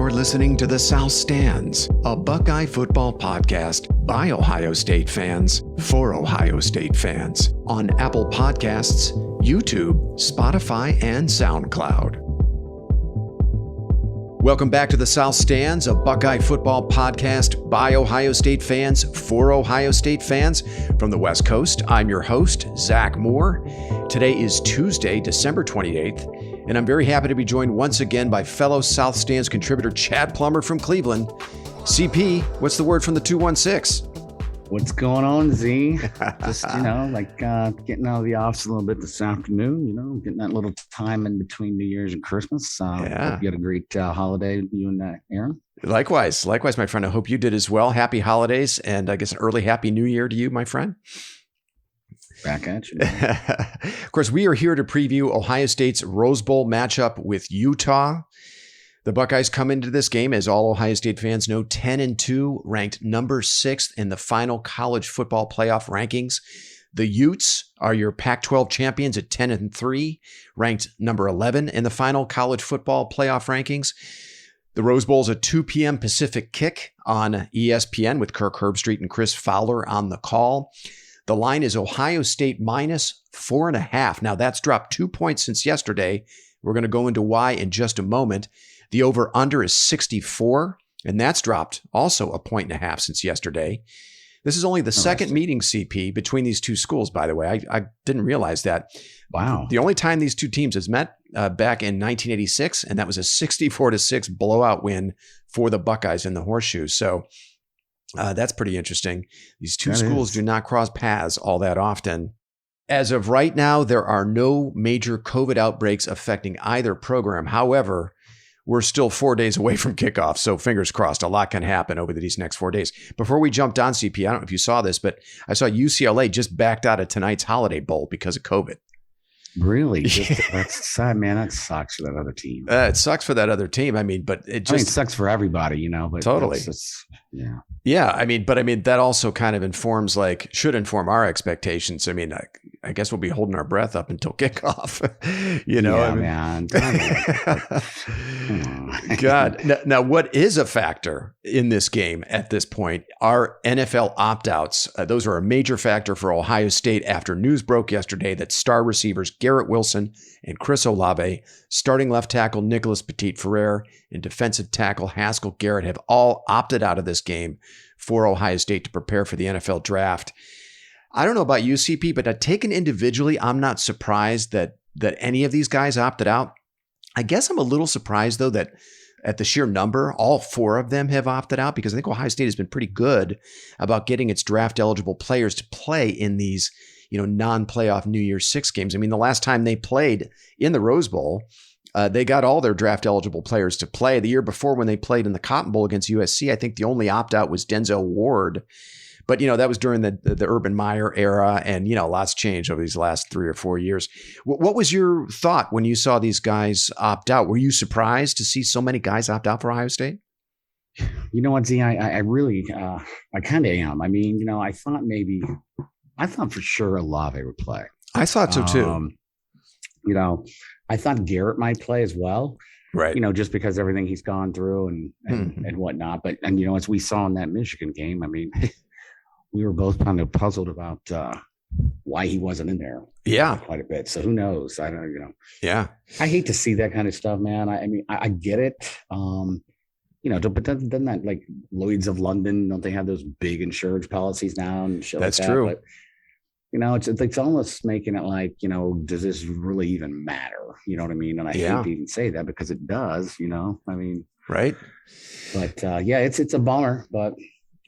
You're listening to The South Stands, a Buckeye football podcast by Ohio State fans for Ohio State fans on Apple Podcasts, YouTube, Spotify, and SoundCloud. Welcome back to The South Stands, a Buckeye football podcast by Ohio State fans for Ohio State fans from the West Coast. I'm your host, Zach Moore. Today is Tuesday, December 28th. And I'm very happy to be joined once again by fellow South Stands contributor Chad Plummer from Cleveland. CP, what's the word from the 216? What's going on, Z? Just, getting out of the office a little bit this afternoon, getting that little time in between New Year's and Christmas. Hope you had a great holiday, you and Aaron. Likewise, my friend. I hope you did as well. Happy holidays, and I guess an early Happy New Year to you, my friend. Back at you. Of course, we are here to preview Ohio State's Rose Bowl matchup with Utah. The Buckeyes come into this game, as all Ohio State fans know, 10-2, ranked number 6th in the final college football playoff rankings. The Utes are your Pac-12 champions at 10-3, ranked number 11 in the final college football playoff rankings. The Rose Bowl is a 2 p.m. Pacific kick on ESPN with Kirk Herbstreit and Chris Fowler on the call. The line is Ohio State minus 4.5. Now, that's dropped 2 points since yesterday. We're going to go into why in just a moment. The over-under is 64, and that's dropped also 1.5 points since yesterday. This is only the second meeting, CP, between these two schools, by the way. I didn't realize that. Wow. The only time these two teams has met back in 1986, and that was a 64-6 blowout win for the Buckeyes in the Horseshoe. So that's pretty interesting. These two schools do not cross paths all that often. As of right now, there are no major COVID outbreaks affecting either program. However, we're still 4 days away from kickoff, so fingers crossed. A lot can happen over these next 4 days. Before we jumped on, CP, I don't know if you saw this, but I saw UCLA just backed out of tonight's Holiday Bowl because of COVID. Really? That's sad, man. That sucks for that other team. It sucks for that other team. But it sucks for everybody, But totally. Yeah. Yeah. But that also kind of should inform our expectations. I guess we'll be holding our breath up until kickoff. Man. God. Now, what is a factor in this game at this point are NFL opt-outs. Those are a major factor for Ohio State after news broke yesterday that star receivers Garrett Wilson and Chris Olave, starting left tackle Nicholas Petit-Frere, and defensive tackle Haskell Garrett have all opted out of this game for Ohio State to prepare for the NFL draft. I don't know about you, CP, but taken individually, I'm not surprised that any of these guys opted out. I guess I'm a little surprised, though, that at the sheer number, all 4 of them have opted out, because I think Ohio State has been pretty good about getting its draft-eligible players to play in these non-playoff New Year's Six games. The last time they played in the Rose Bowl, they got all their draft-eligible players to play. The year before, when they played in the Cotton Bowl against USC, I think the only opt-out was Denzel Ward. But, that was during the Urban Meyer era, and, lots changed over these last 3 or 4 years. What was your thought when you saw these guys opt out? Were you surprised to see so many guys opt out for Ohio State? You know what, Z, I really, I kind of am. I thought for sure Olave would play. I thought so too. I thought Garrett might play as well. Right. Just because everything he's gone through and whatnot. But, as we saw in that Michigan game, we were both kind of puzzled about why he wasn't in there. Yeah. Quite a bit. So who knows? I don't know. Yeah. I hate to see that kind of stuff, man. I get it. But doesn't that, like, Lloyd's of London, don't they have those big insurance policies now and shit That's like that? true. But, it's almost making it like, does this really even matter? You know what I mean? And I hate to even say that, because it does, Right. But it's a bummer, but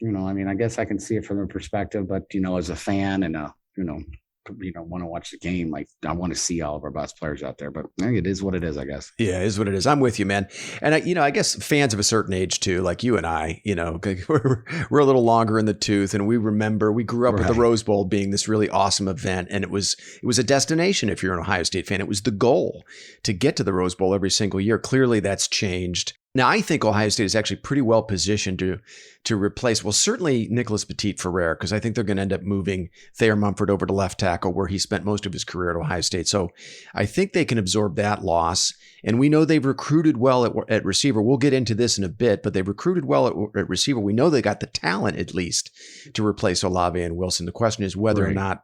I guess I can see it from a perspective, but, as a fan and want to watch the game, like, I want to see all of our best players out there, but it is what it is, I guess. Yeah, it is what it is. I'm with you, man. And I guess fans of a certain age too, like you and I, we're a little longer in the tooth, and we grew up with the Rose Bowl being this really awesome event. And it was a destination. If you're an Ohio State fan, it was the goal to get to the Rose Bowl every single year. Clearly that's changed. Now, I think Ohio State is actually pretty well positioned to replace, well, certainly Nicholas Petit-Ferrer, because I think they're going to end up moving Thayer Mumford over to left tackle, where he spent most of his career at Ohio State. So I think they can absorb that loss. And we know they've recruited well at receiver. We'll get into this in a bit, but they've recruited well at receiver. We know they got the talent, at least, to replace Olave and Wilson. The question is whether or not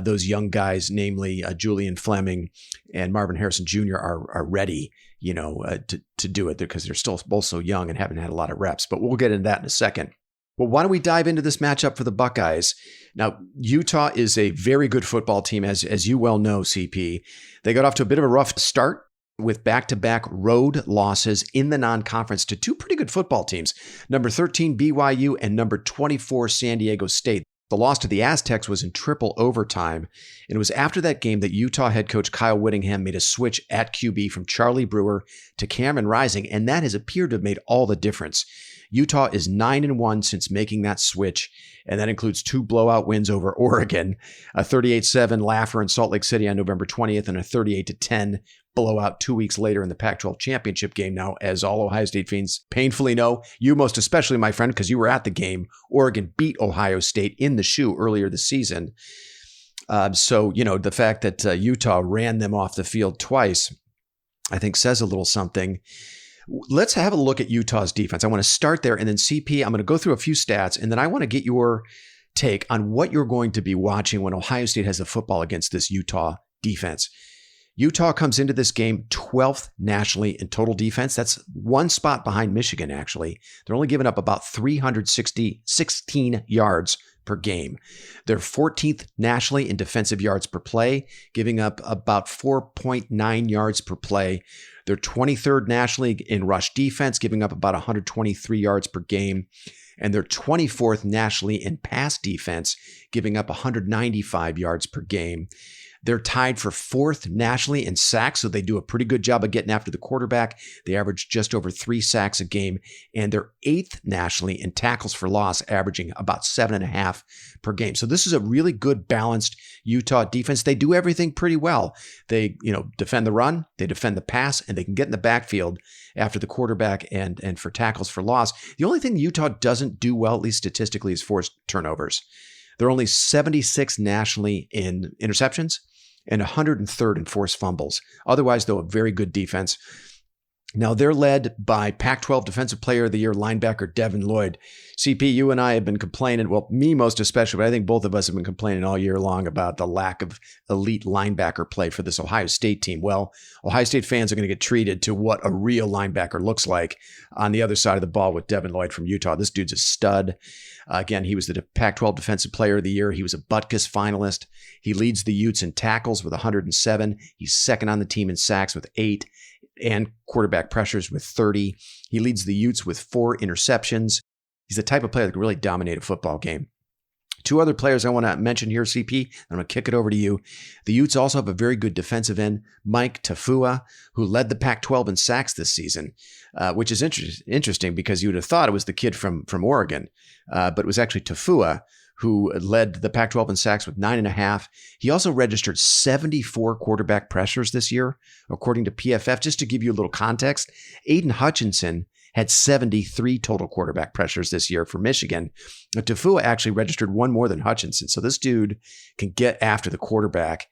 those young guys, namely Julian Fleming and Marvin Harrison Jr., are ready, to do it, because they're still both so young and haven't had a lot of reps. But we'll get into that in a second. Well, why don't we dive into this matchup for the Buckeyes? Now, Utah is a very good football team, as you well know, CP. They got off to a bit of a rough start with back-to-back road losses in the non-conference to two pretty good football teams, number 13 BYU and number 24 San Diego State. The loss to the Aztecs was in triple overtime, and it was after that game that Utah head coach Kyle Whittingham made a switch at QB from Charlie Brewer to Cameron Rising, and that has appeared to have made all the difference. Utah is 9-1 since making that switch, and that includes 2 blowout wins over Oregon, a 38-7 laugher in Salt Lake City on November 20th, and a 38-10 blowout 2 weeks later in the Pac-12 championship game. Now, as all Ohio State fans painfully know, you most especially, my friend, because you were at the game, Oregon beat Ohio State in the shoe earlier this season. So, the fact that Utah ran them off the field twice, I think says a little something. Let's have a look at Utah's defense. I want to start there, and then CP, I'm going to go through a few stats, and then I want to get your take on what you're going to be watching when Ohio State has the football against this Utah defense. Utah comes into this game 12th nationally in total defense. That's one spot behind Michigan, actually. They're only giving up about 316 yards per game. They're 14th nationally in defensive yards per play, giving up about 4.9 yards per play. They're 23rd nationally in rush defense, giving up about 123 yards per game. And they're 24th nationally in pass defense, giving up 195 yards per game. They're tied for 4th nationally in sacks, so they do a pretty good job of getting after the quarterback. They average just over 3 sacks a game, and they're 8th nationally in tackles for loss, averaging about 7.5 per game. So this is a really good, balanced Utah defense. They do everything pretty well. They, defend the run, they defend the pass, and they can get in the backfield after the quarterback and for tackles for loss. The only thing Utah doesn't do well, at least statistically, is forced turnovers. They're only 76th nationally in interceptions and 103rd in forced fumbles. Otherwise, though, a very good defense. Now, they're led by Pac-12 Defensive Player of the Year linebacker Devin Lloyd. CP, you and I have been complaining, well, me most especially, but I think both of us have been complaining all year long about the lack of elite linebacker play for this Ohio State team. Well, Ohio State fans are going to get treated to what a real linebacker looks like on the other side of the ball with Devin Lloyd from Utah. This dude's a stud. Again, he was the Pac-12 Defensive Player of the Year. He was a Butkus finalist. He leads the Utes in tackles with 107. He's second on the team in sacks with 8 and quarterback pressures with 30. He leads the Utes with 4 interceptions. He's the type of player that can really dominate a football game. 2 other players I want to mention here, CP. I'm going to kick it over to you. The Utes also have a very good defensive end, Mike Tafua, who led the Pac-12 in sacks this season, which is interesting because you would have thought it was the kid from Oregon, but it was actually Tafua who led the Pac-12 in sacks with 9.5. He also registered 74 quarterback pressures this year, according to PFF. Just to give you a little context, Aiden Hutchinson had 73 total quarterback pressures this year for Michigan. Tafua actually registered 1 more than Hutchinson, so this dude can get after the quarterback.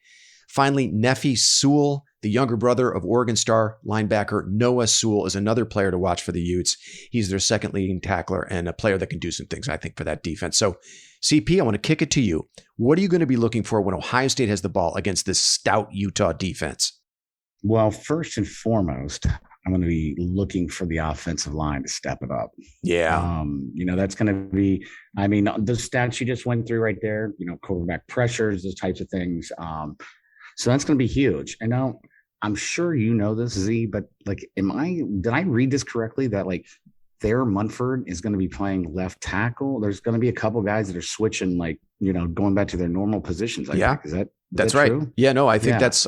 Finally, Neffy Sewell, the younger brother of Oregon star linebacker Noah Sewell, is another player to watch for the Utes. He's their second leading tackler and a player that can do some things, I think, for that defense. So, CP, I want to kick it to you. What are you going to be looking for when Ohio State has the ball against this stout Utah defense? Well, first and foremost, I'm going to be looking for the offensive line to step it up. Yeah. That's going to be, the stats you just went through right there, quarterback pressures, those types of things. So that's going to be huge. And now I'm sure you know this, Z, but did I read this correctly that Thayer Mumford is going to be playing left tackle? There's going to be a couple guys that are switching, going back to their normal positions. Yeah. Is that That's right. True? Yeah, no, I think that's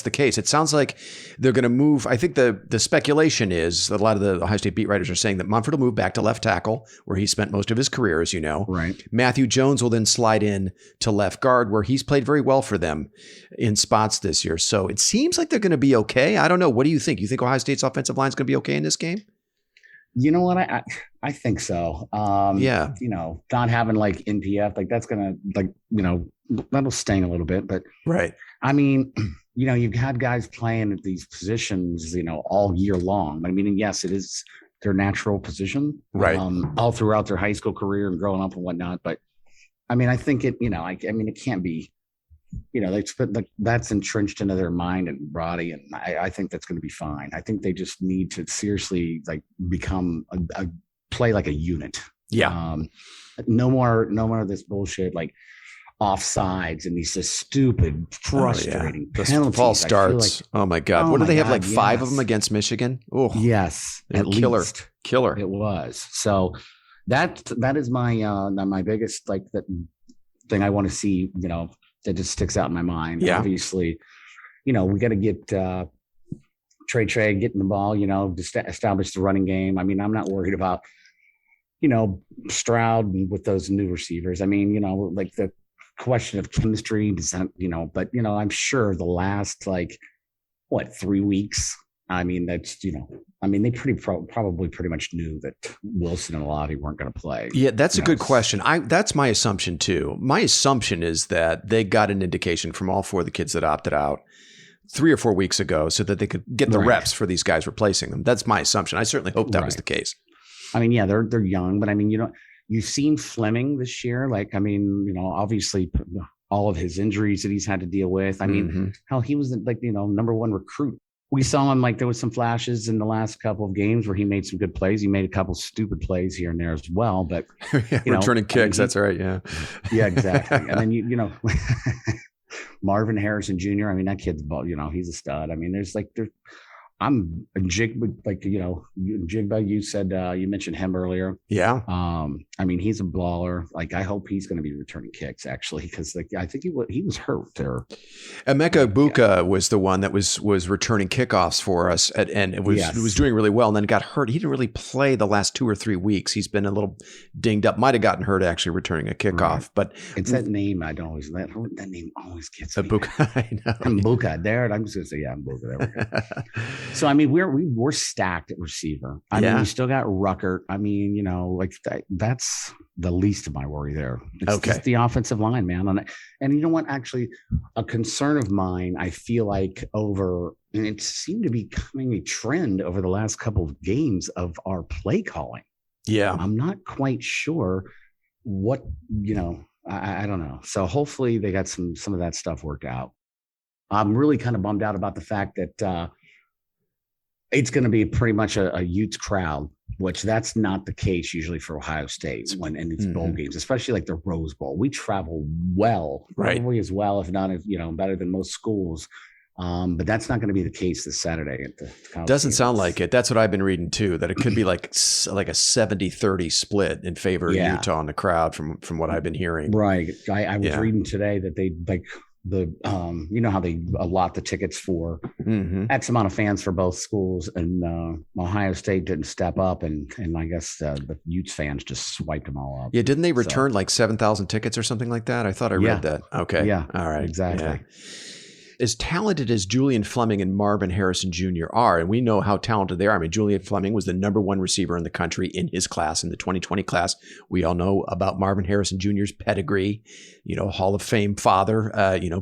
the case. It sounds like they're going to move. I think the speculation is that a lot of the Ohio State beat writers are saying that Mumford will move back to left tackle, where he spent most of his career, as you know. Right. Matthew Jones will then slide in to left guard, where he's played very well for them in spots this year. So it seems like they're going to be okay. I don't know. What do you think? You think Ohio State's offensive line is going to be okay in this game? You know what? I think so. Not having like NPF, like that's gonna that'll sting a little bit. But right. I mean, you've had guys playing at these positions, all year long. I mean, and yes, it is their natural position, right? All throughout their high school career and growing up and whatnot. But I mean, I think it, it can't be. That's entrenched into their mind and body, and I think that's going to be fine. I think they just need to seriously become a play like a unit. Yeah. No more of this bullshit like offsides and these just stupid, frustrating penalties. False starts. Oh my God! What do they have? Like 5 of them against Michigan? Oh yes, at least killer. It was. So that is my biggest that thing I want to see. That just sticks out in my mind. Yeah. Obviously, we got to get Trey getting the ball, establish the running game. I mean, I'm not worried about, Stroud with those new receivers. I mean, like the question of chemistry, but, I'm sure the last 3 weeks, I mean, that's, they probably pretty much knew that Wilson and Olave weren't going to play. Yeah, that's a good question. That's my assumption too. My assumption is that they got an indication from all 4 of the kids that opted out 3 or 4 weeks ago so that they could get the reps for these guys replacing them. That's my assumption. I certainly hope that was the case. I mean, yeah, they're young, but I mean, you've seen Fleming this year. Obviously all of his injuries that he's had to deal with. I mean, hell, he was number 1 recruit. We saw him there was some flashes in the last couple of games where he made some good plays. He made a couple stupid plays here and there as well, but returning kicks. That's right. Yeah. Yeah, exactly. And then, Marvin Harrison Jr. I mean, that kid's he's a stud. I mean, I'm Jigba, you said, you mentioned him earlier. Yeah. I mean, he's a baller. I hope he's going to be returning kicks actually. Cause I think he was hurt there. Emeka Egbuka was the one that was returning kickoffs for us and it was doing really well and then got hurt. He didn't really play the last 2 or 3 weeks. He's been a little dinged up, might've gotten hurt actually returning a kickoff, but it's that name. That name always gets me. Egbuka. I know. Egbuka there. I'm just going to say, yeah, Egbuka. There we go. So, I mean, we're stacked at receiver. I mean, we still got Ruckert. I mean, that's the least of my worry there. It's just the offensive line, man. And you know what? Actually, a concern of mine, I feel like and it seemed to be becoming a trend over the last couple of games of our play calling. Yeah. I'm not quite sure what, I don't know. So hopefully they got some of that stuff worked out. I'm really kind of bummed out about the fact that, it's going to be pretty much a Utes crowd, which that's not the case usually for Ohio State in its bowl games, especially like the Rose Bowl. We travel well, probably as well, if not, better than most schools. But that's not going to be the case this Saturday at the college Doesn't games. sound like it. That's what I've been reading too, that it could be like a 70-30 split in favor of Utah in the crowd from what I've been hearing. Right. I was reading today that they how they allot the tickets for X amount of fans for both schools, and Ohio State didn't step up, and I guess the Utes fans just swiped them all up. Yeah, didn't they return like 7,000 tickets or something like that? I thought I read that. Okay, yeah, all right, exactly. Yeah. As talented as Julian Fleming and Marvin Harrison Jr. are, and we know how talented they are. I mean, Julian Fleming was the number 1 receiver in the country in his class, in the 2020 class. We all know about Marvin Harrison Jr.'s pedigree, Hall of Fame father,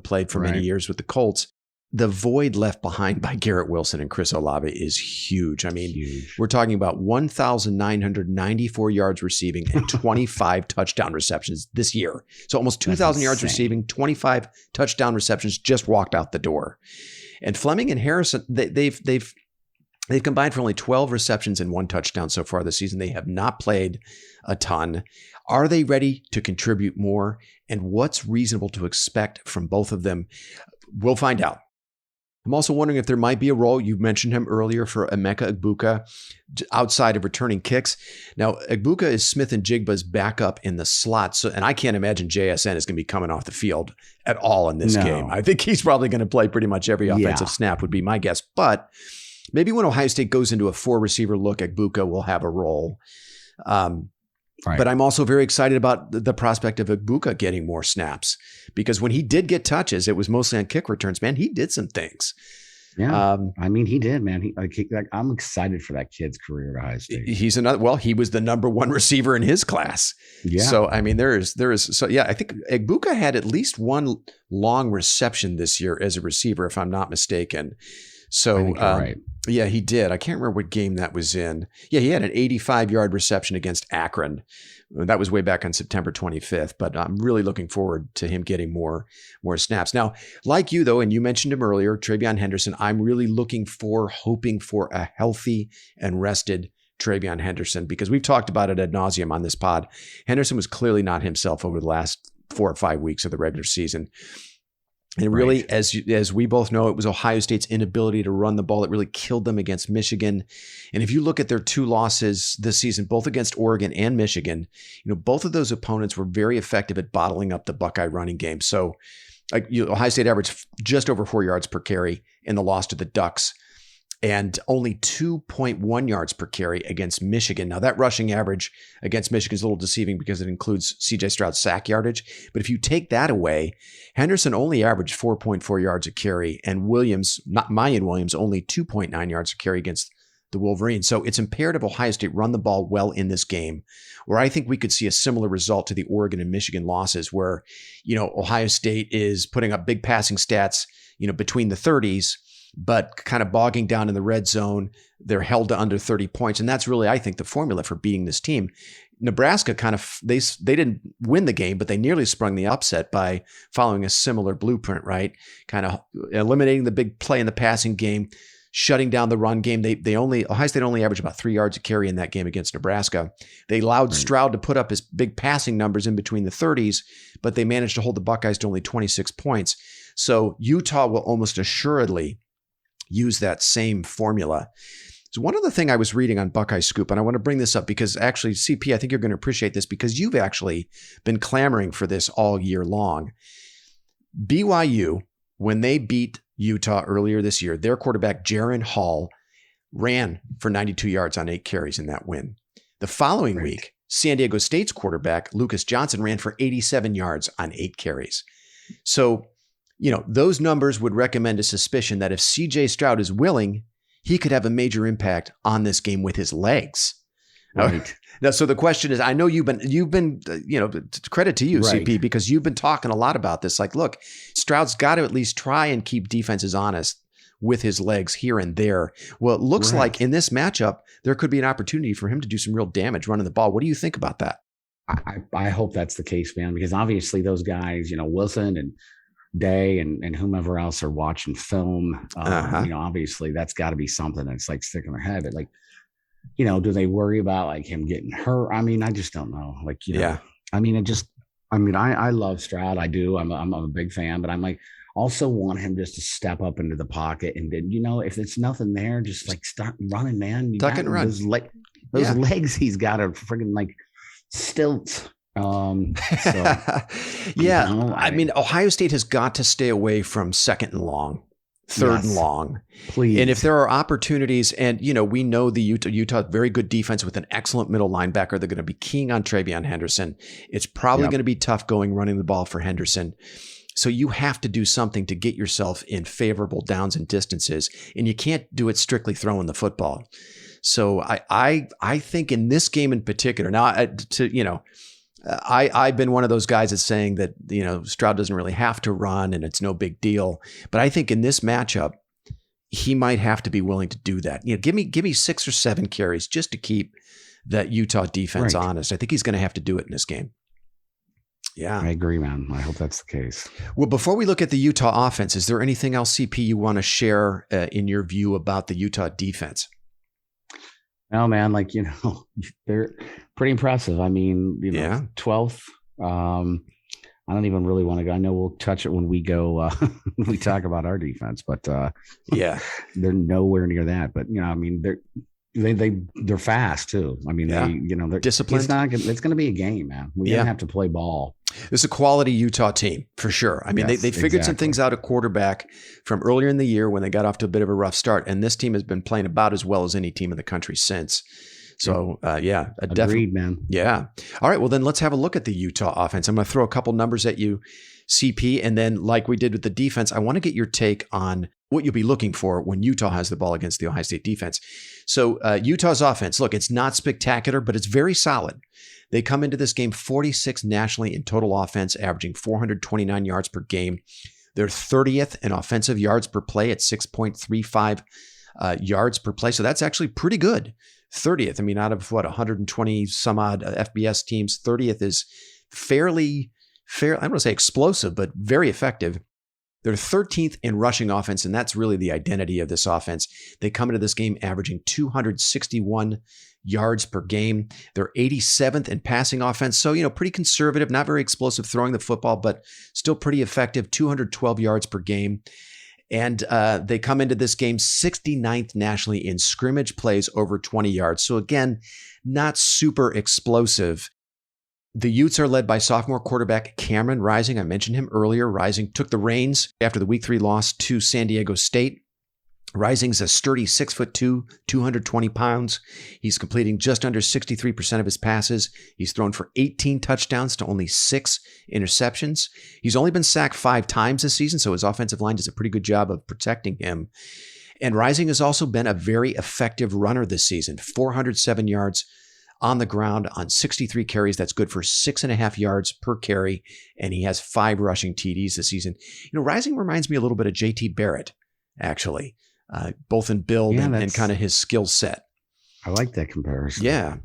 played for many years with the Colts. The void left behind by Garrett Wilson and Chris Olave is huge. I mean, we're talking about 1,994 yards receiving and 25 touchdown receptions this year. So almost 2,000 yards receiving, 25 touchdown receptions just walked out the door. And Fleming and Harrison, they've combined for only 12 receptions and 1 touchdown so far this season. They have not played a ton. Are they ready to contribute more? And what's reasonable to expect from both of them? We'll find out. I'm also wondering if there might be a role, you mentioned him earlier, for Emeka Egbuka outside of returning kicks. Now, Egbuka is Smith and Jigba's backup in the slot, and I can't imagine JSN is going to be coming off the field at all in this game. I think he's probably going to play pretty much every offensive snap would be my guess. But maybe when Ohio State goes into a 4-receiver look, Egbuka will have a role. But I'm also very excited about the prospect of Egbuka getting more snaps, because when he did get touches, it was mostly on kick returns. Man, he did some things. Yeah, I mean, he did, man. I'm excited for that kid's career at Ohio State. He's another. Well, he was the number one receiver in his class. Yeah. So I mean, there is. So yeah, I think Egbuka had at least one long reception this year as a receiver, if I'm not mistaken. So I think you're right. Yeah, he did. I can't remember what game that was in. Yeah, he had an 85-yard reception against Akron. That was way back on September 25th, but I'm really looking forward to him getting more snaps. Now, like you, though, and you mentioned him earlier, Trevion Henderson, I'm really hoping for a healthy and rested Trevion Henderson, because we've talked about it ad nauseum on this pod. Henderson was clearly not himself over the last 4 or 5 weeks of the regular season. And really, as we both know, it was Ohio State's inability to run the ball that really killed them against Michigan. And if you look at their 2 losses this season, both against Oregon and Michigan, both of those opponents were very effective at bottling up the Buckeye running game. So Ohio State averaged just over 4 yards per carry in the loss to the Ducks, and only 2.1 yards per carry against Michigan. Now, that rushing average against Michigan is a little deceiving because it includes C.J. Stroud's sack yardage. But if you take that away, Henderson only averaged 4.4 yards a carry, and Mayan Williams, only 2.9 yards a carry against the Wolverines. So it's imperative Ohio State run the ball well in this game, where I think we could see a similar result to the Oregon and Michigan losses, where, Ohio State is putting up big passing stats, between the 30s, but kind of bogging down in the red zone. They're held to under 30 points. And that's really, I think, the formula for beating this team. Nebraska they didn't win the game, but they nearly sprung the upset by following a similar blueprint, right? Kind of eliminating the big play in the passing game, shutting down the run game. Ohio State only averaged about 3 yards a carry in that game against Nebraska. They allowed Stroud to put up his big passing numbers in between the 30s, but they managed to hold the Buckeyes to only 26 points. So Utah will almost assuredly use that same formula. So one other thing I was reading on Buckeye Scoop, and I want to bring this up because actually, CP, I think you're going to appreciate this because you've actually been clamoring for this all year long. BYU, when they beat Utah earlier this year, their quarterback, Jaron Hall, ran for 92 yards on 8 carries in that win. The following week, San Diego State's quarterback, Lucas Johnson, ran for 87 yards on 8 carries. So, those numbers would recommend a suspicion that if CJ Stroud is willing, he could have a major impact on this game with his legs. Right. Now, so the question is, I know you've been, credit to you, right. CP, because you've been talking a lot about this. Like, look, Stroud's got to at least try and keep defenses honest with his legs here and there. Well, it looks like in this matchup, there could be an opportunity for him to do some real damage running the ball. What do you think about that? I hope that's the case, man, because obviously those guys, Wilson and Day and whomever else are watching film, obviously that's got to be something that's like sticking their head. But do they worry about like him getting hurt? I mean, I just don't know. I love Stroud. I do. I'm a big fan, but I'm like also want him just to step up into the pocket and then, if it's nothing there, just like start running, man. Tuck and run. Those legs he's got are freaking like stilts. I mean, Ohio State has got to stay away from second and long, third and long. Please. And if there are opportunities, and we know the Utah very good defense with an excellent middle linebacker, they're going to be keying on Trevion Henderson. It's probably going to be tough running the ball for Henderson. So you have to do something to get yourself in favorable downs and distances, and you can't do it strictly throwing the football. So I think in this game in particular, now I've been one of those guys that's saying that, Stroud doesn't really have to run and it's no big deal. But I think in this matchup, he might have to be willing to do that. Give me 6 or 7 carries just to keep that Utah defense honest. I think he's going to have to do it in this game. Yeah. I agree, man. I hope that's the case. Well, before we look at the Utah offense, is there anything else, CP, you want to share in your view about the Utah defense? No, man, they're pretty impressive. I mean, 12th. I don't even really want to go. I know we'll touch it when we go, when we talk about our defense, but they're nowhere near that. But, they're fast too. I mean, they're disciplined. It's going to be a game, man. We're going to have to play ball. It's a quality Utah team for sure. I mean, they figured some things out at quarterback from earlier in the year when they got off to a bit of a rough start. And this team has been playing about as well as any team in the country since. So, agreed, man. Yeah. All right. Well, then let's have a look at the Utah offense. I'm going to throw a couple numbers at you, CP. And then like we did with the defense, I want to get your take on what you'll be looking for when Utah has the ball against the Ohio State defense. So Utah's offense, look, it's not spectacular, but it's very solid. They come into this game 46th nationally in total offense, averaging 429 yards per game. They're 30th in offensive yards per play at 6.35 yards per play. So that's actually pretty good. 30th, I mean, out of 120 some odd FBS teams, 30th is fairly, I don't want to say explosive, but very effective. They're 13th in rushing offense, and that's really the identity of this offense. They come into this game averaging 261 yards per game. They're 87th in passing offense. So, pretty conservative, not very explosive throwing the football, but still pretty effective, 212 yards per game. And they come into this game 69th nationally in scrimmage plays over 20 yards. So again, not super explosive. The Utes are led by sophomore quarterback Cameron Rising. I mentioned him earlier. Rising took the reins after the Week 3 loss to San Diego State. Rising's a sturdy 6'2", 220 pounds. He's completing just under 63% of his passes. He's thrown for 18 touchdowns to only 6 interceptions. He's only been sacked 5 times this season, so his offensive line does a pretty good job of protecting him. And Rising has also been a very effective runner this season, 407 yards on the ground on 63 carries. That's good for 6.5 yards per carry. And he has 5 rushing TDs this season. Rising reminds me a little bit of JT Barrett, actually, both in build and kind of his skill set. I like that comparison. Yeah.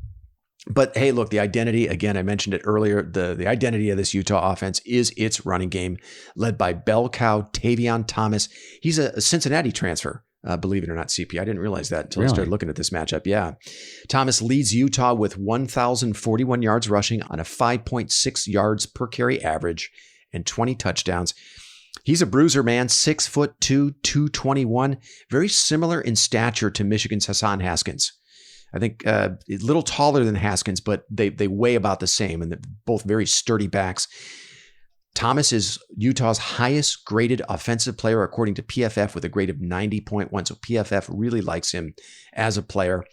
But hey, look, the identity, again, I mentioned it earlier, the identity of this Utah offense is its running game, led by bell cow Tavion Thomas. He's a Cincinnati transfer. Believe it or not, CP. I didn't realize that until I started looking at this matchup. Yeah. Thomas leads Utah with 1,041 yards rushing on a 5.6 yards per carry average and 20 touchdowns. He's a bruiser, man, 6'2", 221, very similar in stature to Michigan's Hassan Haskins. I think a little taller than Haskins, but they weigh about the same, and they're both very sturdy backs. Thomas is Utah's highest graded offensive player according to PFF with a grade of 90.1. So PFF really likes him as a player.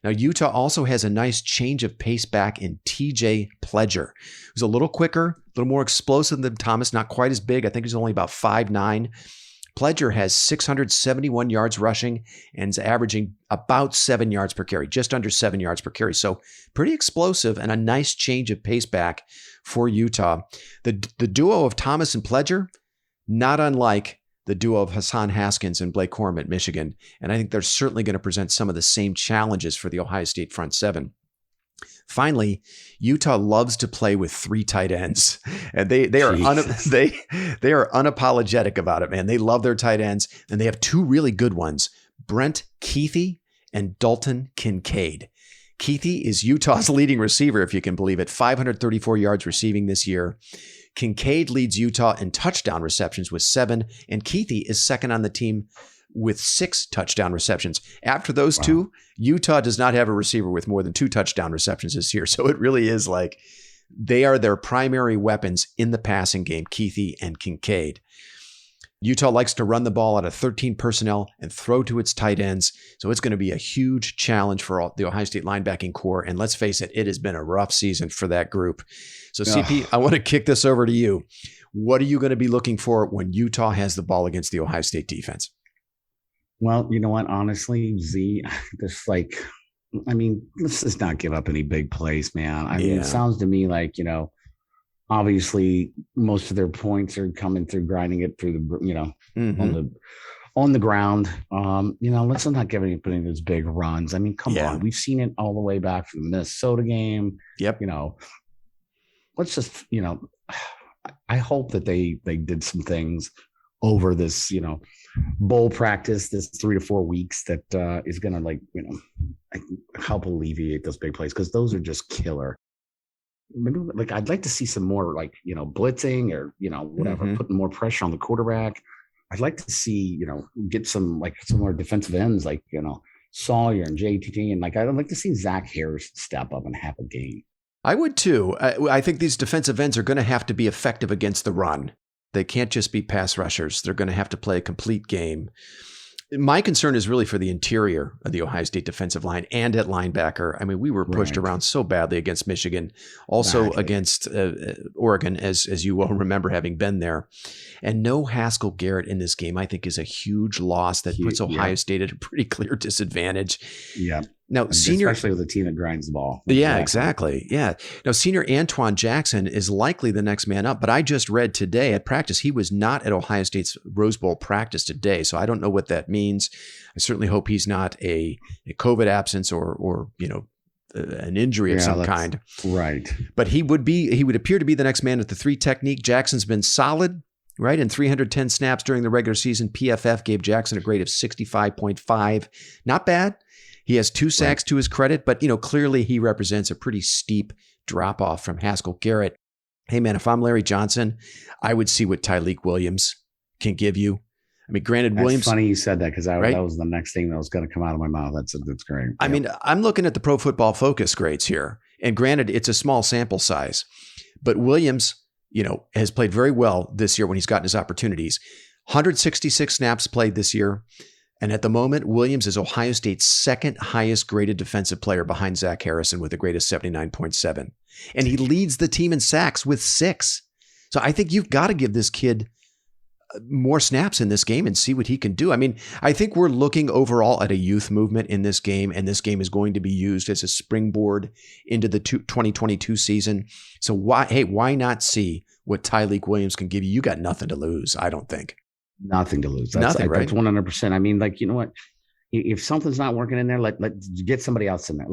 Now, Utah also has a nice change of pace back in TJ Pledger, who's a little quicker, a little more explosive than Thomas, not quite as big. I think he's only about 5'9". Pledger has 671 yards rushing and is averaging about 7 yards per carry, just under 7 yards per carry. So pretty explosive and a nice change of pace back for Utah. The duo of Thomas and Pledger, not unlike the duo of Hassan Haskins and Blake Corum at Michigan. And I think they're certainly going to present some of the same challenges for the Ohio State front seven. Finally, Utah loves to play with 3 tight ends, and they are unapologetic about it, man. They love their tight ends, and they have 2 really good ones, Brent Keithy and Dalton Kincaid. Keithy is Utah's leading receiver, if you can believe it, 534 yards receiving this year. Kincaid leads Utah in touchdown receptions with 7, and Keithy is second on the team with 6 touchdown receptions. After those 2, Utah does not have a receiver with more than 2 touchdown receptions this year. So it really is like they are their primary weapons in the passing game, Keithy and Kincaid. Utah likes to run the ball out of 13 personnel and throw to its tight ends. So it's going to be a huge challenge for the Ohio State linebacking core. And let's face it, it has been a rough season for that group. So CP, I want to kick this over to you. What are you going to be looking for when Utah has the ball against the Ohio State defense? Well, you know what? Honestly, let's just not give up any big plays, man. I mean, it sounds to me like, obviously most of their points are coming through grinding it through the, on the ground. Let's not give anybody those big runs. I mean, come on. We've seen it all the way back from the Minnesota game. Yep. Let's just, I hope that they did some things over this, bowl practice, this 3 to 4 weeks that is going to help alleviate those big plays, because those are just killer. Maybe, I'd like to see some more blitzing or whatever, putting more pressure on the quarterback. I'd like to see get some more defensive ends Sawyer and JTT, and I'd like to see Zach Harris step up and have a game. I would too. I think these defensive ends are going to have to be effective against the run. They can't just be pass rushers. They're going to have to play a complete game. My concern is really for the interior of the Ohio State defensive line and at linebacker. I mean, we were pushed around so badly against Michigan, also against Oregon, as you well remember having been there. And no Haskell Garrett in this game, I think, is a huge loss that puts Ohio State at a pretty clear disadvantage. Yeah. Now, especially with a team that grinds the ball. Yeah, exactly. Yeah. Now, senior Antoine Jackson is likely the next man up, but I just read today at practice, he was not at Ohio State's Rose Bowl practice today. So I don't know what that means. I certainly hope he's not a COVID absence or an injury of some kind. Right. But he would appear to be the next man at the 3 technique. Jackson's been solid, right? In 310 snaps during the regular season, PFF gave Jackson a grade of 65.5. Not bad. He has 2 sacks to his credit, but clearly he represents a pretty steep drop off from Haskell Garrett. Hey man, if I'm Larry Johnson, I would see what Tyleik Williams can give you. I mean, granted, Williams. It's funny you said that because that was the next thing that was going to come out of my mouth. That's great. I mean, I'm looking at the Pro Football Focus grades here, and granted, it's a small sample size, but Williams, has played very well this year when he's gotten his opportunities. 166 snaps played this year. And at the moment, Williams is Ohio State's second highest graded defensive player behind Zach Harrison with a grade of 79.7. And he leads the team in sacks with 6. So I think you've got to give this kid more snaps in this game and see what he can do. I mean, I think we're looking overall at a youth movement in this game, and this game is going to be used as a springboard into the 2022 season. So why not see what Tyleik Williams can give you? You got nothing to lose, I don't think. Nothing to lose. That's 100%. I mean, you know what? If something's not working in there, let's get somebody else in there.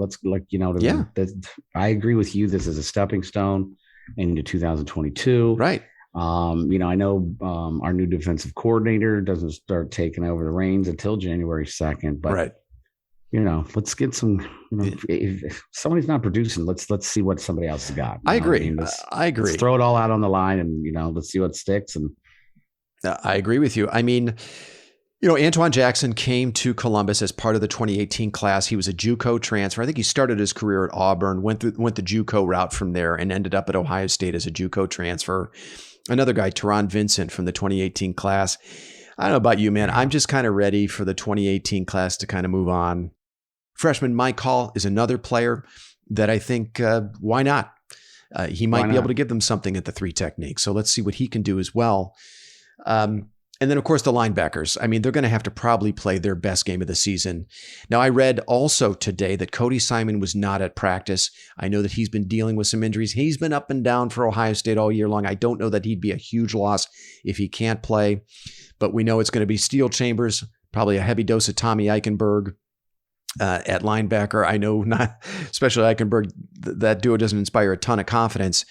I agree with you. This is a stepping stone into 2022. Right. I know our new defensive coordinator doesn't start taking over the reins until January 2nd, but let's get some, if somebody's not producing, let's see what somebody else has got. I agree. I agree. Let's throw it all out on the line and, let's see what sticks. And I agree with you. I mean, Antoine Jackson came to Columbus as part of the 2018 class. He was a JUCO transfer. I think he started his career at Auburn, went the JUCO route from there, and ended up at Ohio State as a JUCO transfer. Another guy, Teron Vincent from the 2018 class. I don't know about you, man. I'm just kind of ready for the 2018 class to kind of move on. Freshman Mike Hall is another player that I think, why not? He might be able to give them something at the 3 technique. So let's see what he can do as well. And then, of course, the linebackers. I mean, they're going to have to probably play their best game of the season. Now, I read also today that Cody Simon was not at practice. I know that he's been dealing with some injuries. He's been up and down for Ohio State all year long. I don't know that he'd be a huge loss if he can't play, but we know it's going to be Steel Chambers, probably a heavy dose of Tommy Eichenberg at linebacker. I know not, especially Eichenberg, that duo doesn't inspire a ton of confidence.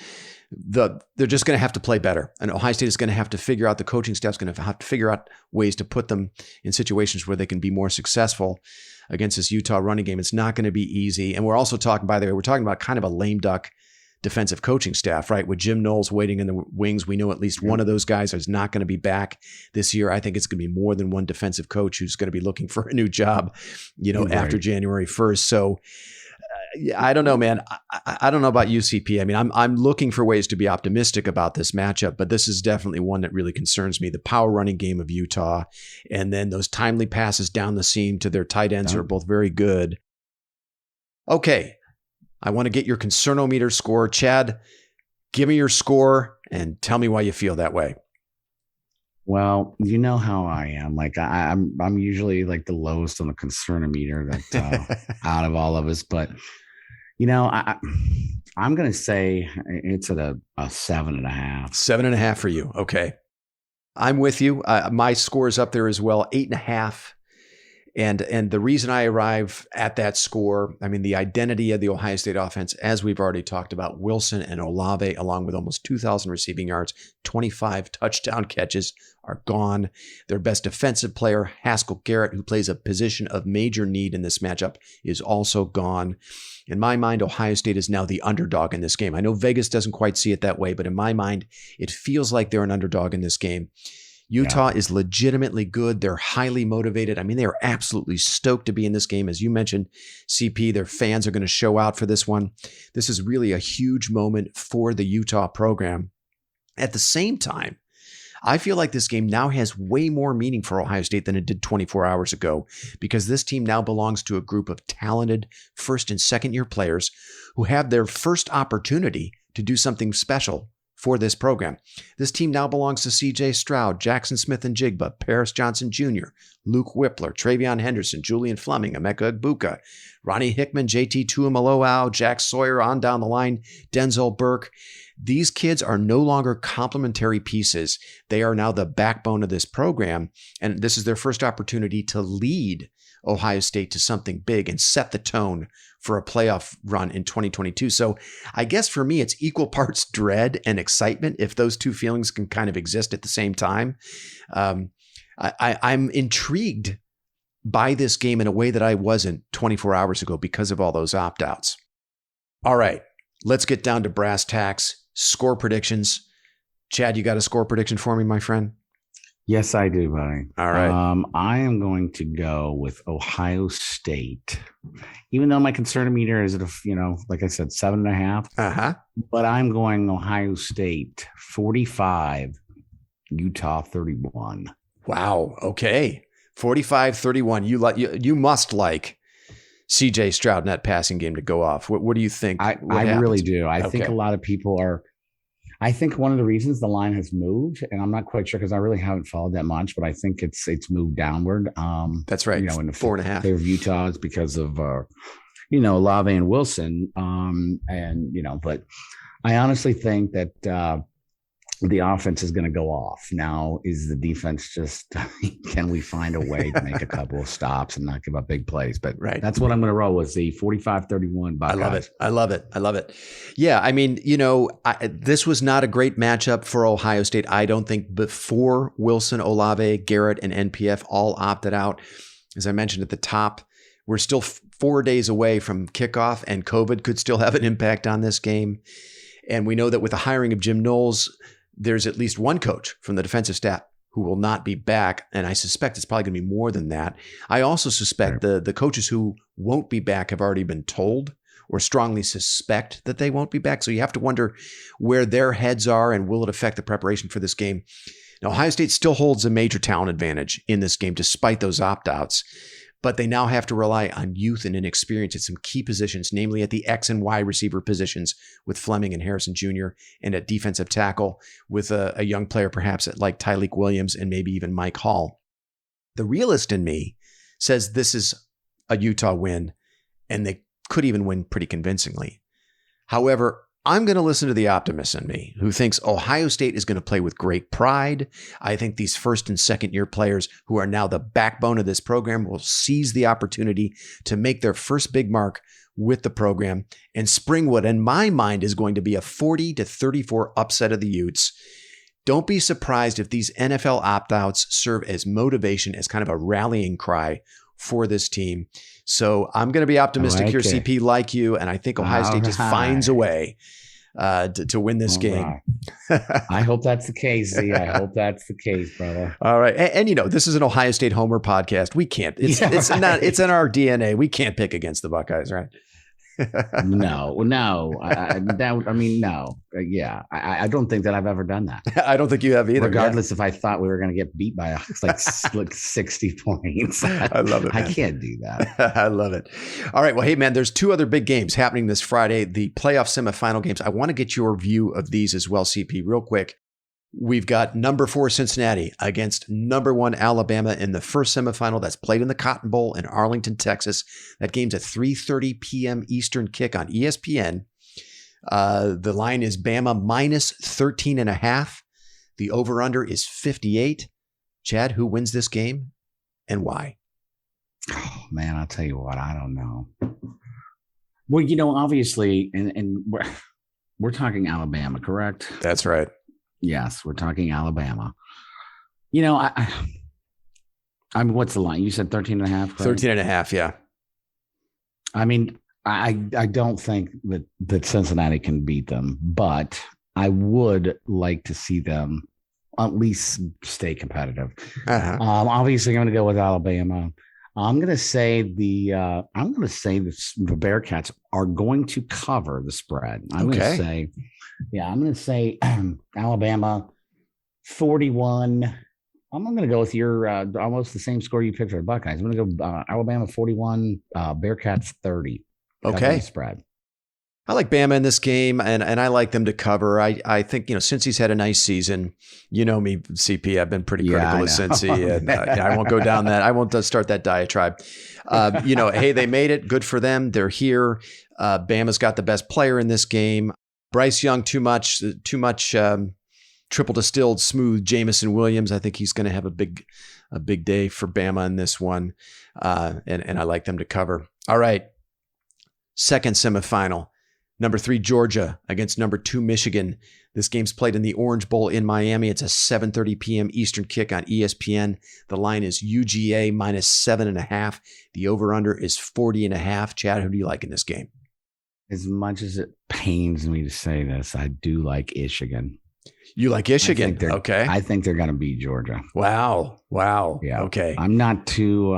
They're just going to have to play better. And Ohio State is going to have to figure out, the coaching staff's going to have to figure out ways to put them in situations where they can be more successful against this Utah running game. It's not going to be easy. And we're also talking, by the way, we're talking about kind of a lame duck defensive coaching staff, right? With Jim Knowles waiting in the wings. We know at least one of those guys is not going to be back this year. I think it's going to be more than one defensive coach who's going to be looking for a new job, after January 1st. So I don't know, man. I don't know about UCP. I mean, I'm looking for ways to be optimistic about this matchup, but this is definitely one that really concerns me. The power running game of Utah, and then those timely passes down the seam to their tight ends are both very good. Okay, I want to get your concernometer score. Chad, give me your score and tell me why you feel that way. Well, you know how I am. Like I'm usually like the lowest on the concernometer that out of all of us, but I'm going to say it's at a 7.5. 7.5 for you. Okay. I'm with you. My score is up there as well, 8.5. And the reason I arrive at that score, I mean, the identity of the Ohio State offense, as we've already talked about, Wilson and Olave, along with almost 2,000 receiving yards, 25 touchdown catches, are gone. Their best defensive player, Haskell Garrett, who plays a position of major need in this matchup, is also gone. In my mind, Ohio State is now the underdog in this game. I know Vegas doesn't quite see it that way, but in my mind, it feels like they're an underdog in this game. Utah is legitimately good. They're highly motivated. I mean, they are absolutely stoked to be in this game. As you mentioned, CP, their fans are going to show out for this one. This is really a huge moment for the Utah program. At the same time, I feel like this game now has way more meaning for Ohio State than it did 24 hours ago, because this team now belongs to a group of talented first and second year players who have their first opportunity to do something special for this program. This team now belongs to CJ Stroud, Jackson Smith-Njigba, Paris Johnson Jr., Luke Whippler, Trevion Henderson, Julian Fleming, Emeka Egbuka, Ronnie Hickman, JT Tuimoloau, Jack Sawyer, on down the line, Denzel Burke. These kids are no longer complementary pieces. They are now the backbone of this program, and this is their first opportunity to lead Ohio State to something big and set the tone for a playoff run in 2022. So I guess for me, it's equal parts dread and excitement, if those two feelings can kind of exist at the same time. I'm intrigued by this game in a way that I wasn't 24 hours ago because of all those opt-outs. All right, let's get down to brass tacks, score predictions. Chad, you got a score prediction for me, my friend? Yes, I do, buddy. All right. I am going to go with Ohio State, even though my concern meter is at like I said, 7.5. But I'm going Ohio State 45, Utah 31. Wow. Okay. 45-31. You must like CJ Stroud in that passing game to go off. What do you think? I really do. I think a lot of people are. I think one of the reasons the line has moved, and I'm not quite sure because I really haven't followed that much, but I think it's moved downward. That's right. In the 4.5 favor of Utah is because of Olave and Wilson. But I honestly think that the offense is going to go off. Now, is the defense just, can we find a way to make a couple of stops and not give up big plays? But that's what I'm going to roll with, the 45-31 Buckeyes. I love it. Yeah, I mean, this was not a great matchup for Ohio State. I don't think before Wilson, Olave, Garrett, and NPF all opted out. As I mentioned at the top, we're still 4 days away from kickoff, and COVID could still have an impact on this game. And we know that with the hiring of Jim Knowles, there's at least one coach from the defensive staff who will not be back, and I suspect it's probably going to be more than that. I also suspect the coaches who won't be back have already been told or strongly suspect that they won't be back. So you have to wonder where their heads are and will it affect the preparation for this game. Now, Ohio State still holds a major talent advantage in this game despite those opt-outs, but they now have to rely on youth and inexperience at some key positions, namely at the X and Y receiver positions with Fleming and Harrison Jr., and at defensive tackle with a young player perhaps like Tyleik Williams and maybe even Mike Hall. The realist in me says this is a Utah win, and they could even win pretty convincingly. However, I'm going to listen to the optimist in me who thinks Ohio State is going to play with great pride. I think these first and second year players who are now the backbone of this program will seize the opportunity to make their first big mark with the program and spring what in my mind is going to be a 40-34 upset of the Utes. Don't be surprised if these NFL opt-outs serve as motivation, as kind of a rallying cry for this team. So I'm going to be optimistic here, CP, like you, and I think Ohio State just finds a way to win this game. Right. I hope that's the case, Z. I hope that's the case, brother. All right. And this is an Ohio State Homer podcast. We can't. It's in our DNA. We can't pick against the Buckeyes, right? No. Yeah, I don't think that I've ever done that. I don't think you have either. Regardless if I thought we were going to get beat by like 60 points. I love it, man. I can't do that. I love it. All right. Well, hey, man, there's two other big games happening this Friday, the playoff semifinal games. I want to get your view of these as well, CP, real quick. We've got number 4 Cincinnati against number 1 Alabama in the first semifinal that's played in the Cotton Bowl in Arlington, Texas. That game's at 3:30 p.m. Eastern kick on ESPN. The line is Bama minus 13.5. The over-under is 58. Chad, who wins this game and why? Oh, man, I'll tell you what. I don't know. Well, obviously, and we're talking Alabama, correct? That's right. Yes, we're talking Alabama. I'm what's the line? You said 13.5? 13.5, yeah. I mean, I don't think that Cincinnati can beat them, but I would like to see them at least stay competitive. Obviously, I'm going to go with Alabama. I'm going to say the Bearcats are going to cover the spread. I'm going to say Alabama 41. I'm going to go with your almost the same score you picked for the Buckeyes. I'm going to go Alabama 41, Bearcats 30. Okay. Spread. I like Bama in this game, and I like them to cover. I think, since he's had a nice season, you know me, CP, I've been pretty critical of Cincy, and I won't go down that. I won't start that diatribe. Hey, they made it. Good for them. They're here. Bama's got the best player in this game. Bryce Young, too much triple distilled smooth Jamison Williams. I think he's going to have a big day for Bama in this one, and I like them to cover. All right, second semifinal. Number 3, Georgia against number 2, Michigan. This game's played in the Orange Bowl in Miami. It's a 7:30 p.m. Eastern kick on ESPN. The line is UGA minus 7.5. The over-under is 40.5. Chad, who do you like in this game? As much as it pains me to say this, I do like Michigan. You like Michigan? Okay. I think they're going to beat Georgia. Wow. Yeah. Okay. I'm not too,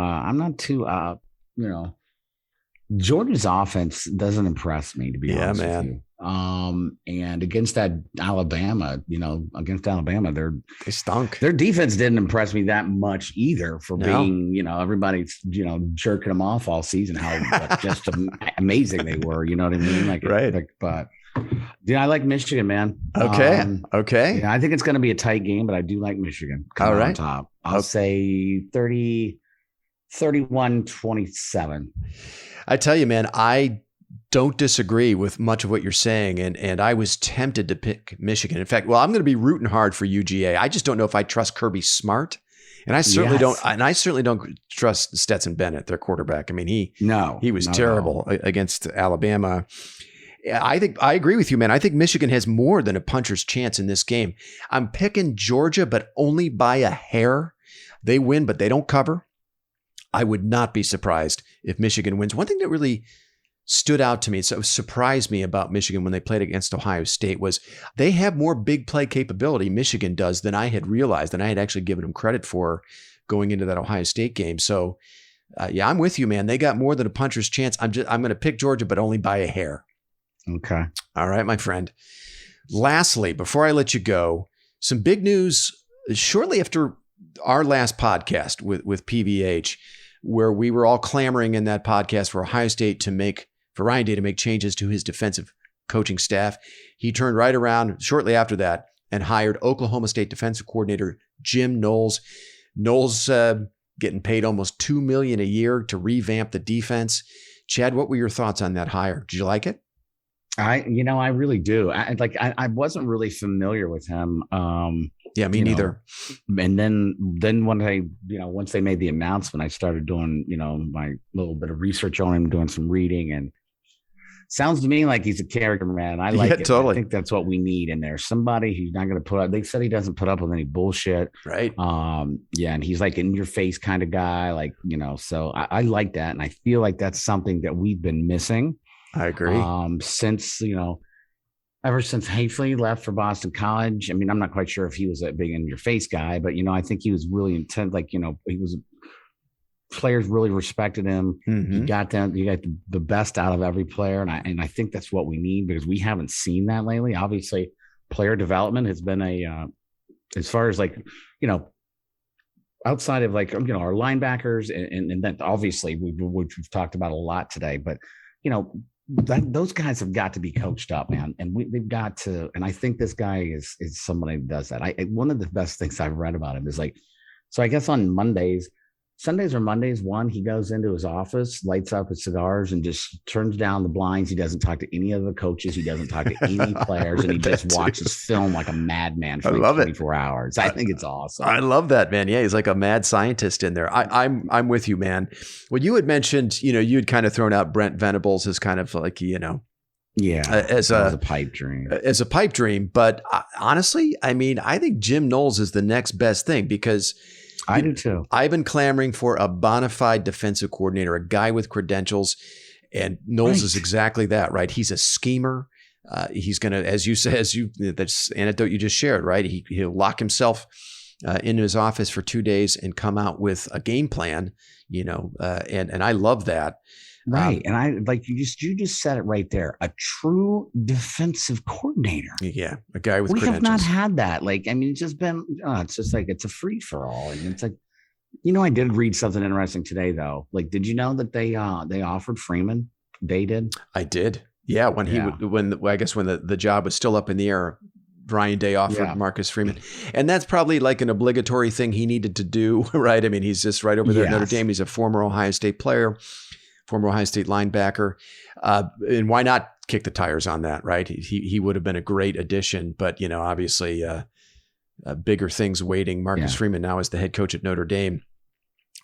Georgia's offense doesn't impress me, to be honest with you. And against that Alabama, they stunk. Their defense didn't impress me that much either for being, everybody's, jerking them off all season, how just amazing they were. You know what I mean? But I like Michigan, man. Okay. Yeah, I think it's going to be a tight game, but I do like Michigan. All right. On top. I'll say 31-27. I tell you, man, I don't disagree with much of what you're saying, and I was tempted to pick Michigan. In fact, I'm going to be rooting hard for UGA. I just don't know if I trust Kirby Smart, and I certainly don't. And I certainly don't trust Stetson Bennett, their quarterback. I mean, he was terrible against Alabama. I think I agree with you, man. I think Michigan has more than a puncher's chance in this game. I'm picking Georgia, but only by a hair. They win, but they don't cover. I would not be surprised if Michigan wins. One thing that really stood out to me, so surprised me about Michigan when they played against Ohio State, was they have more big play capability, Michigan does, than I had realized, and I had actually given them credit for going into that Ohio State game. So, I'm with you, man. They got more than a puncher's chance. I'm going to pick Georgia, but only by a hair. Okay. All right, my friend. Lastly, before I let you go, some big news shortly after our last podcast with PVH, where we were all clamoring in that podcast for Ohio State for Ryan Day to make changes to his defensive coaching staff. He turned right around shortly after that and hired Oklahoma State defensive coordinator Jim Knowles. Knowles getting paid almost $2 million a year to revamp the defense. Chad, what were your thoughts on that hire? Did you like it? I really do. I wasn't really familiar with him. Yeah, me neither. And then when once they made the announcement, I started doing, my little bit of research on him, doing some reading, and sounds to me like he's a character, man. I like it. Totally. I think that's what we need in there. Somebody who's not going to put up. They said he doesn't put up with any bullshit. Right. And he's like in your face kind of guy, so I like that. And I feel like that's something that we've been missing. I agree. Since, ever since Hafley left for Boston College. I mean, I'm not quite sure if he was a big in your face guy, but, I think he was really intent. He was, players really respected him. Mm-hmm. You got the best out of every player. And I think that's what we need, because we haven't seen that lately. Obviously, player development has been as far as outside of our linebackers and then obviously which we've talked about a lot today, but, those guys have got to be coached up, man. And they've got to, and I think this guy is somebody who does that. One of the best things I've read about him is so I guess on Sundays or Mondays, he goes into his office, lights up his cigars, and just turns down the blinds. He doesn't talk to any of the coaches. He doesn't talk to any players, and he just watches film like a madman for 24 hours. I think it's awesome. I love that, man. Yeah, he's like a mad scientist in there. I'm with you, man. Well, you had mentioned, you had kind of thrown out Brent Venables as kind of like, as a pipe dream. As a pipe dream. But honestly, I mean, I think Jim Knowles is the next best thing, because I do too. I've been clamoring for a bona fide defensive coordinator, a guy with credentials, and Knowles is exactly that, right? He's a schemer. He's going to, as you said, that's anecdote you just shared, right? He'll lock himself into his office for 2 days and come out with a game plan, and I love that. Right. And I like you just said it right there. A true defensive coordinator. Yeah. A guy with credentials. We have not had that. Like, I mean, it's just been, it's just like, it's a free for all. And it's like, I did read something interesting today though. Like, did you know that they offered Freeman? They did. I did. Yeah. When the job was still up in the air, Ryan Day offered Marcus Freeman. And that's probably like an obligatory thing he needed to do, right? I mean, he's just right over there at Notre Dame. He's a former Ohio State player, former Ohio State linebacker. And why not kick the tires on that, right? He would have been a great addition, but, obviously bigger things waiting. Marcus Freeman now is the head coach at Notre Dame.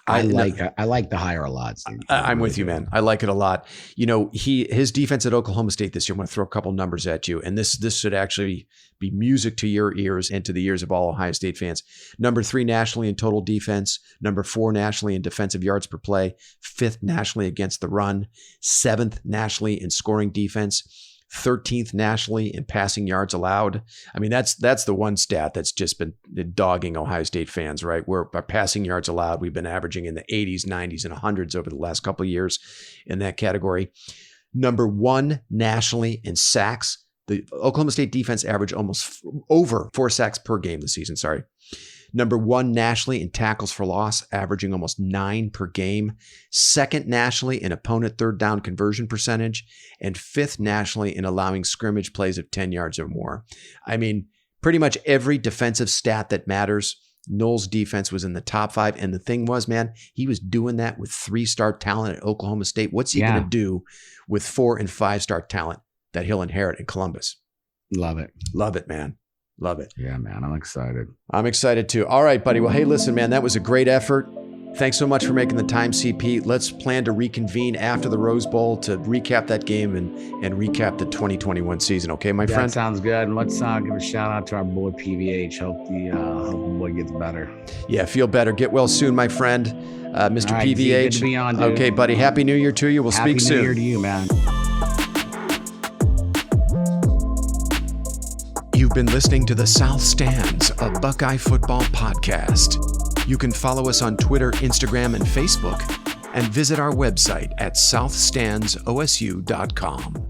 I like the hire a lot, Steve. I'm with you, man. I like it a lot. His defense at Oklahoma State this year, I'm going to throw a couple numbers at you, and this should actually be music to your ears and to the ears of all Ohio State fans. Number 3 nationally in total defense, number 4 nationally in defensive yards per play, 5th nationally against the run, 7th nationally in scoring defense, 13th nationally in passing yards allowed. I mean, that's the one stat that's just been dogging Ohio State fans, right? Where our passing yards allowed, we've been averaging in the 80s, 90s, and 100s over the last couple of years in that category. Number 1 nationally in sacks. The Oklahoma State defense averaged almost over 4 sacks per game this season. Number 1 nationally in tackles for loss, averaging almost 9 per game. 2nd nationally in opponent third down conversion percentage, and 5th nationally in allowing scrimmage plays of 10 yards or more. I mean, pretty much every defensive stat that matters, Knowles' defense was in the top 5. And the thing was, man, he was doing that with 3-star talent at Oklahoma State. What's he going to do with 4- and 5-star talent that he'll inherit in Columbus? Love it. Love it, man. Love it. Yeah, man. I'm excited. I'm excited too. All right, buddy. Well, hey, listen, man, that was a great effort. Thanks so much for making the time, CP. Let's plan to reconvene after the Rose Bowl to recap that game and recap the 2021 season. Okay, my friend? That sounds good. And let's give a shout out to our boy PVH. Hope the boy gets better. Yeah, feel better. Get well soon, my friend. Mr. Right, PVH. good to be on, dude. Okay, buddy. Happy New Year to you. We'll speak soon. Happy New Year to you, man. You've been listening to the South Stands, a Buckeye football podcast. You can follow us on Twitter, Instagram, and Facebook, and visit our website at southstandsosu.com.